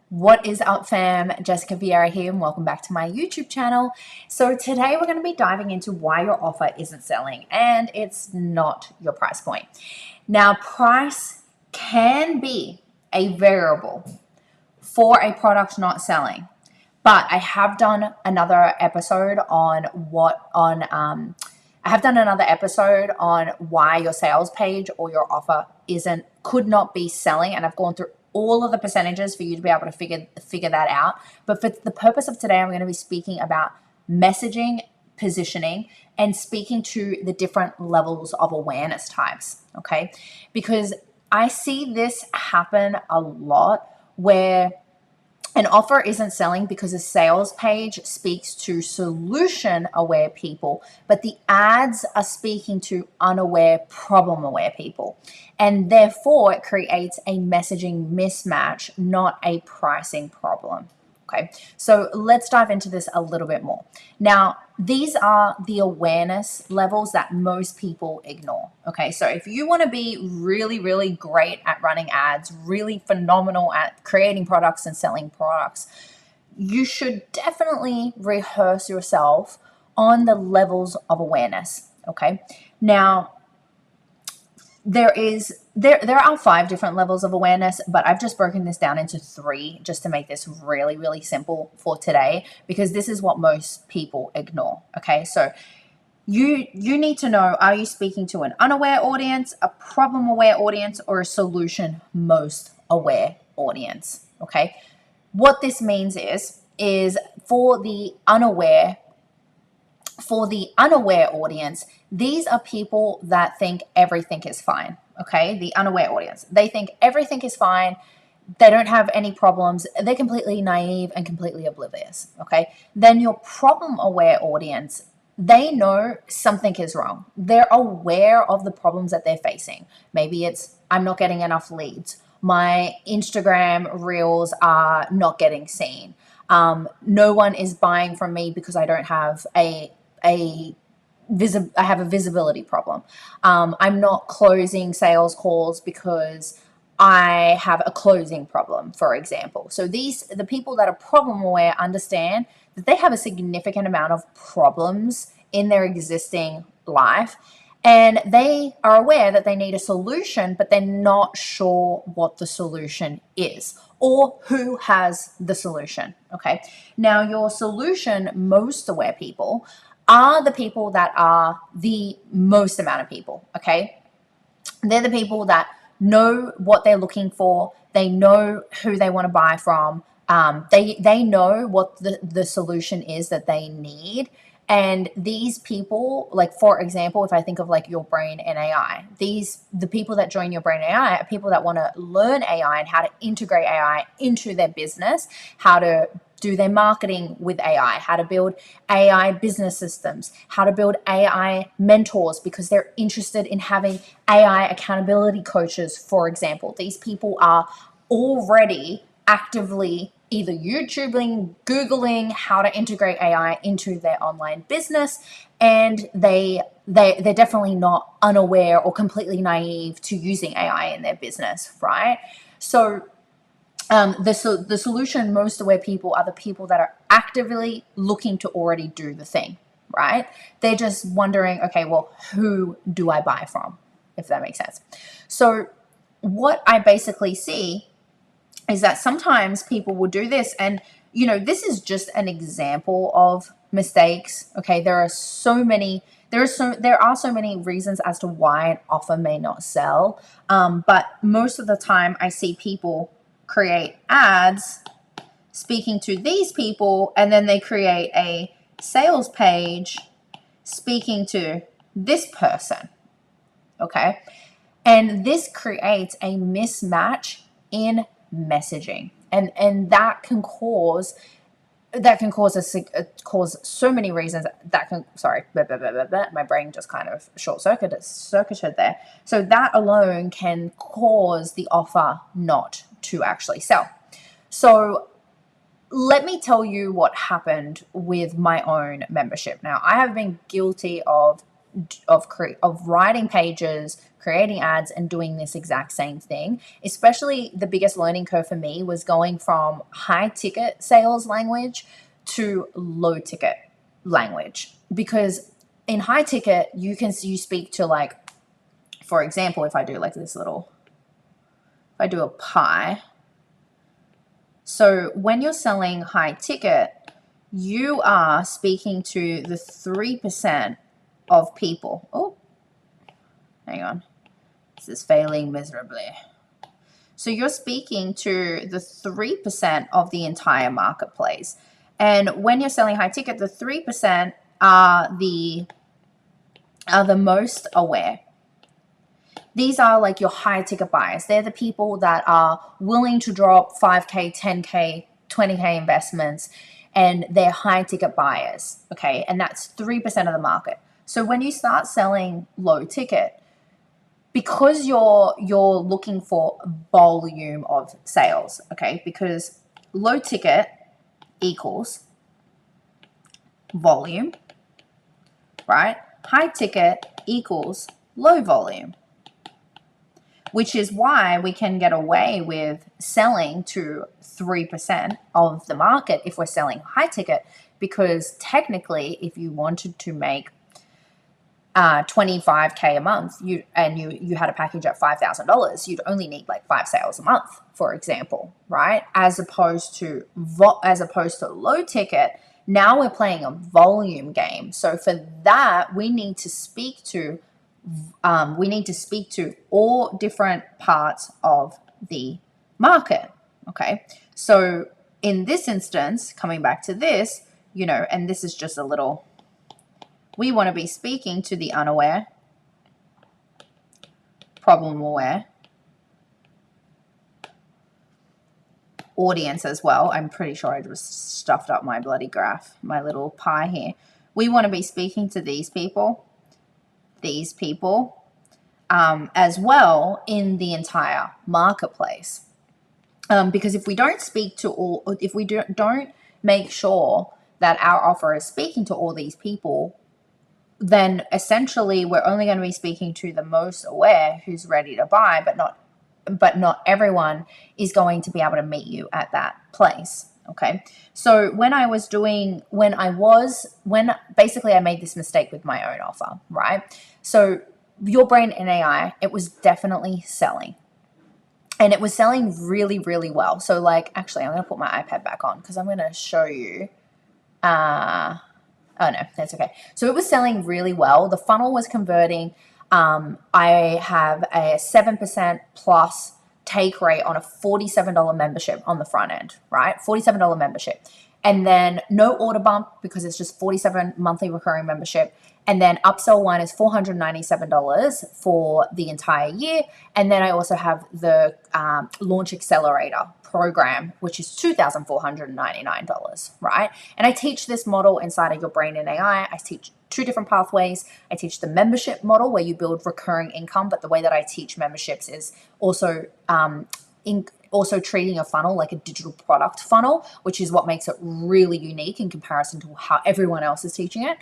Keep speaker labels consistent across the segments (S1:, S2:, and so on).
S1: What is up, fam? Jessica Vieira here, and welcome back to my YouTube channel. So today we're going to be diving into why your offer isn't selling, and it's not your price point. Now, price can be a variable for a product not selling, but I have done another episode on why your sales page or your offer could not be selling, and I've gone through all of the percentages for you to be able to figure that out. But for the purpose of today, I'm going to be speaking about messaging, positioning, and speaking to the different levels of awareness types, okay? Because I see this happen a lot where an offer isn't selling because a sales page speaks to solution aware people, but the ads are speaking to unaware, problem aware people. And therefore, it creates a messaging mismatch, not a pricing problem. Okay, so let's dive into this a little bit more. Now, these are the awareness levels that most people ignore. Okay, so if you want to be really, really great at running ads, really phenomenal at creating products and selling products, you should definitely rehearse yourself on the levels of awareness. Okay, now there are 5 different levels of awareness, but I've just broken this down into 3 just to make this really, really simple for today, because this is what most people ignore. Okay, so you need to know, are you speaking to an unaware audience, a problem aware audience, or a solution most aware audience? Okay, what this means is for the unaware audience, these are people that think everything is fine. Okay, the unaware audience, they think everything is fine. They don't have any problems. They're completely naive and completely oblivious. Okay, then your problem aware audience, they know something is wrong. They're aware of the problems that they're facing. Maybe it's, I'm not getting enough leads. My Instagram reels are not getting seen. No one is buying from me because I don't have I have a visibility problem. I'm not closing sales calls because I have a closing problem, for example. So the people that are problem aware understand that they have a significant amount of problems in their existing life, and they are aware that they need a solution, but they're not sure what the solution is or who has the solution. Okay. Now, your solution most aware people are the people that are the most amount of people. Okay. They're the people that know what they're looking for. They know who they want to buy from. They know what the solution is that they need. And these people, like, for example, if I think of like your brain and AI, the people that join your brain AI are people that want to learn AI and how to integrate AI into their business, how to do their marketing with AI, how to build AI business systems, how to build AI mentors, because they're interested in having AI accountability coaches, for example. These people are already actively either YouTubing, Googling how to integrate AI into their online business, and they're definitely not unaware or completely naive to using AI in their business, right? So the solution most aware people are the people that are actively looking to already do the thing, right? They're just wondering, okay, well, who do I buy from, if that makes sense? So what I basically see is that sometimes people will do this, and this is just an example of mistakes. Okay, there are so many reasons as to why an offer may not sell, but most of the time I see people create ads speaking to these people, and then they create a sales page speaking to this person. Okay, and this creates a mismatch in messaging, and that can cause so many reasons. My brain just kind of short-circuited there. So that alone can cause the offer not to actually sell. So let me tell you what happened with my own membership. Now, I have been guilty of of writing pages, creating ads, and doing this exact same thing. Especially the biggest learning curve for me was going from high ticket sales language to low ticket language, because in high ticket you speak to, like, for example, if I do a pie. So when you're selling high ticket, you are speaking to the 3% of people. Oh, hang on. This is failing miserably. So you're speaking to the 3% of the entire marketplace. And when you're selling high ticket, the 3% are the most aware. These are like your high ticket buyers. They're the people that are willing to drop 5K, 10K, 20K investments, and they're high ticket buyers. Okay. And that's 3% of the market. So when you start selling low ticket, because you're looking for volume of sales, okay? Because low ticket equals volume, right? High ticket equals low volume, which is why we can get away with selling to 3% of the market if we're selling high ticket, because technically if you wanted to make 25K a month, you had a package at $5,000, you'd only need like 5 sales a month, for example, right? As opposed to low ticket, now we're playing a volume game. So for that, we need to speak to all different parts of the market. Okay, so in this instance, coming back to this, and this is just a little. We want to be speaking to the unaware, problem aware audience as well. I'm pretty sure I just stuffed up my bloody graph, my little pie here. We want to be speaking to these people as well in the entire marketplace. Because if we don't speak to all, if we don't make sure that our offer is speaking to all these people, then essentially we're only going to be speaking to the most aware who's ready to buy, but not everyone is going to be able to meet you at that place. Okay. So basically I made this mistake with my own offer, right? So Your Brain in AI, it was definitely selling. And it was selling really, really well. So actually I'm going to put my iPad back on because I'm going to show you, oh no, that's okay. So it was selling really well. The funnel was converting. I have a 7% plus take rate on a $47 membership on the front end, right? $47 membership. And then no order bump because it's just $47 monthly recurring membership. And then upsell one is $497 for the entire year. And then I also have the launch accelerator program, which is $2,499, right? And I teach this model inside of Your Brain in AI. I teach 2 different pathways. I teach the membership model where you build recurring income, but the way that I teach memberships is also treating a funnel like a digital product funnel, which is what makes it really unique in comparison to how everyone else is teaching it.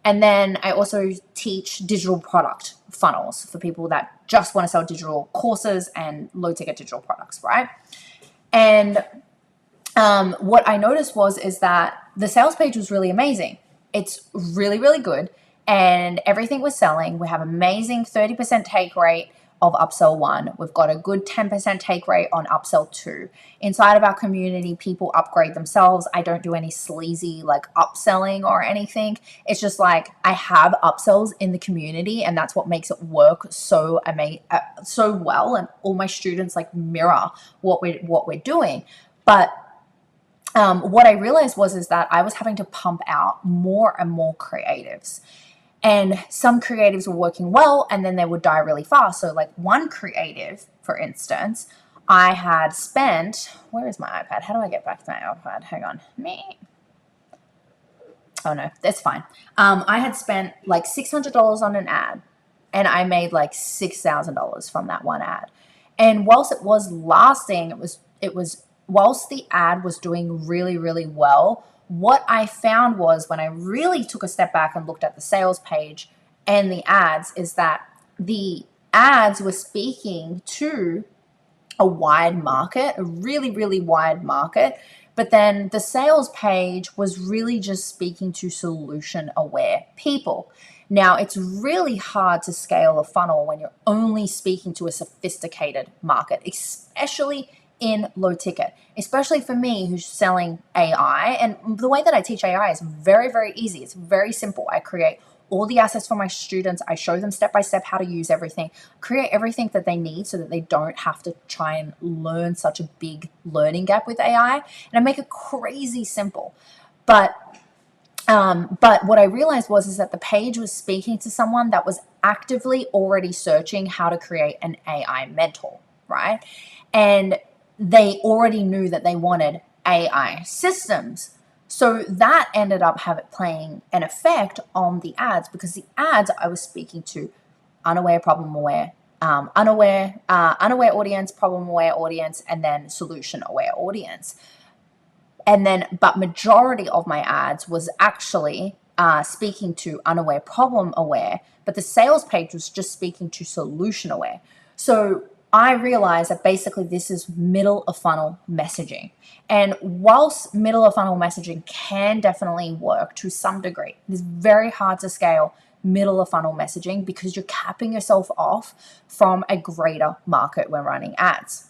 S1: And then I also teach digital product funnels for people that just want to sell digital courses and low ticket digital products, right? And what I noticed is that the sales page was really amazing. It's really, really good. And everything was selling. We have amazing 30% take rate of upsell 1. We've got a good 10% take rate on upsell 2. Inside of our community, people upgrade themselves. I don't do any sleazy upselling or anything. It's just I have upsells in the community, and that's what makes it work so well. And all my students mirror what we're doing. But what I realized is that I was having to pump out more and more creatives. And some creatives were working well, and then they would die really fast. So one creative, for instance, I had spent, where is my iPad? How do I get back to my iPad? Hang on. Oh no, that's fine. I had spent $600 on an ad, and I made $6,000 from that one ad. And whilst it was lasting, whilst the ad was doing really, really well, what I found was when I really took a step back and looked at the sales page and the ads is that the ads were speaking to a wide market, a really, really wide market. But then the sales page was really just speaking to solution aware people. Now, it's really hard to scale a funnel when you're only speaking to a sophisticated market, especially in low ticket, especially for me who's selling AI. And the way that I teach AI is very, very easy. It's very simple. I create all the assets for my students. I show them step by step how to use everything, create everything that they need so that they don't have to try and learn such a big learning gap with AI. And I make it crazy simple. But what I realized is that the page was speaking to someone that was actively already searching how to create an AI mentor, right? And they already knew that they wanted AI systems. So that ended up playing an effect on the ads, because the ads I was speaking to unaware, problem aware, unaware audience, problem aware audience, and then solution aware audience. And then, but majority of my ads was actually speaking to unaware, problem aware, but the sales page was just speaking to solution aware. So I realized that basically this is middle of funnel messaging. And whilst middle of funnel messaging can definitely work to some degree, it is very hard to scale middle of funnel messaging because you're capping yourself off from a greater market when running ads.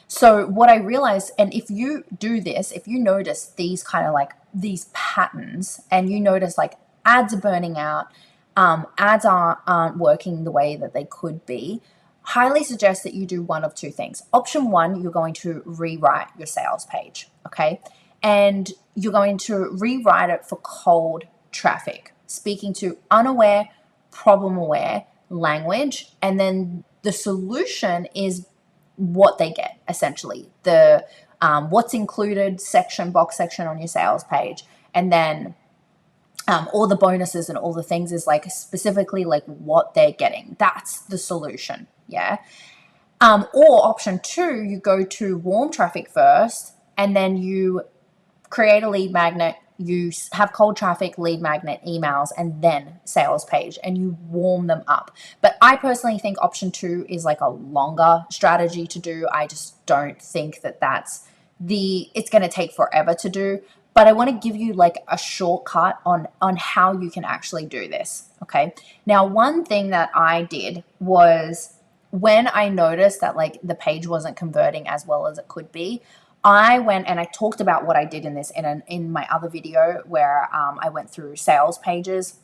S1: So what I realized, and if you do this, if you notice these kind of like these patterns, and you notice like ads are burning out, ads aren't working the way that they could be, highly suggest that you do one of two things. Option one, you're going to rewrite your sales page, okay? And you're going to rewrite it for cold traffic, speaking to unaware, problem aware language. And then the solution is what they get, essentially. The what's included box section on your sales page. And then all the bonuses and all the things is like specifically like what they're getting. That's the solution. Yeah. Or option two, you go to warm traffic first, and then you create a lead magnet, you have cold traffic, lead magnet, emails, and then sales page, and you warm them up. But I personally think option two is like a longer strategy to do. I just don't think that it's going to take forever to do. But I want to give you like a shortcut on how you can actually do this. Okay. Now, one thing that I did was, when I noticed that like the page wasn't converting as well as it could be, I went and I talked about what I did in this in my other video where I went through sales pages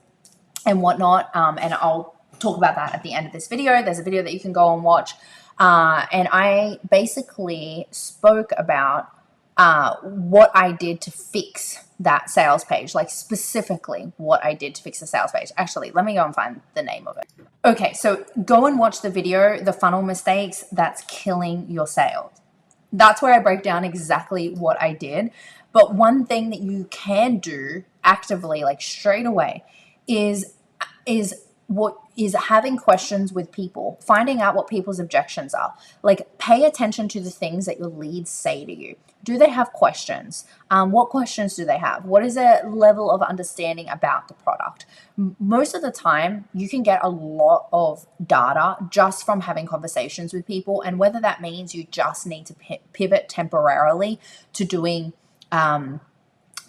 S1: and whatnot, and I'll talk about that at the end of this video. There's a video that you can go and watch, and I basically spoke about what I did to fix that sales page, like specifically what I did to fix the sales page. Actually, let me go and find the name of it. Okay, so go and watch the video, The Funnel Mistakes That's Killing Your Sales. That's where I break down exactly what I did. But one thing that you can do actively, like straight away, is having questions with people, finding out what people's objections are. Like, pay attention to the things that your leads say to you. Do they have questions? What questions do they have? What is their level of understanding about the product? Most of the time, you can get a lot of data just from having conversations with people. And whether that means you just need to pivot temporarily to doing,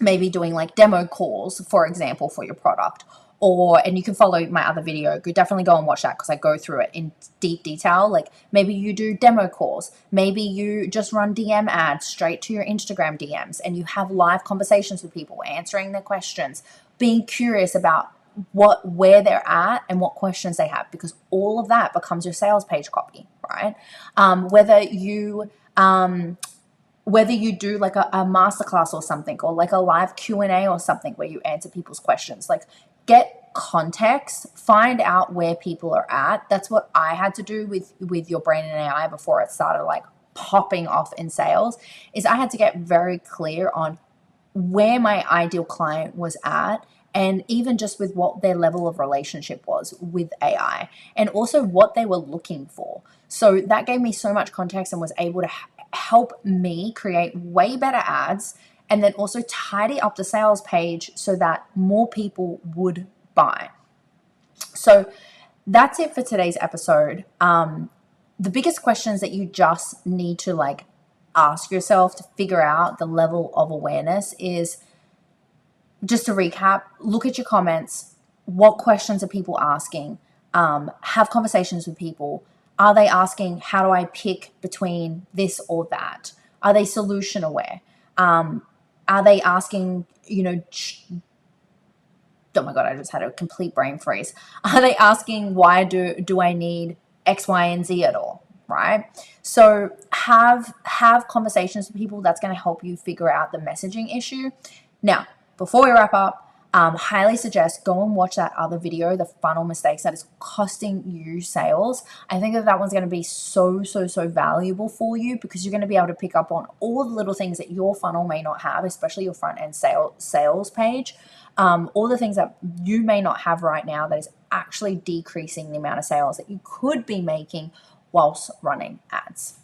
S1: maybe doing like demo calls, for example, for your product. And you can follow my other video. Definitely go and watch that because I go through it in deep detail. Like, maybe you do demo calls. Maybe you just run DM ads straight to your Instagram DMs and you have live conversations with people, answering their questions, being curious about where they're at and what questions they have, because all of that becomes your sales page copy, right? Whether you do like a masterclass or something, or like a live Q&A or something where you answer people's questions, like, get context, find out where people are at. That's what I had to do with Your Brain and AI before it started like popping off in sales, is I had to get very clear on where my ideal client was at, and even just with what their level of relationship was with AI, and also what they were looking for. So that gave me so much context and was able to help me create way better ads, and then also tidy up the sales page so that more people would buy. So that's it for today's episode. The biggest questions that you just need to like ask yourself to figure out the level of awareness is, just to recap, look at your comments. What questions are people asking? Have conversations with people. Are they asking, how do I pick between this or that? Are they solution aware? Are they asking, oh my God, I just had a complete brain freeze. Are they asking, why do I need X, Y, and Z at all? Right? So have conversations with people. That's going to help you figure out the messaging issue. Now, before we wrap up, highly suggest go and watch that other video, the funnel mistakes that is costing you sales. I think that one's going to be so valuable for you, because you're going to be able to pick up on all the little things that your funnel may not have, especially your front end sales page. All the things that you may not have right now that is actually decreasing the amount of sales that you could be making whilst running ads.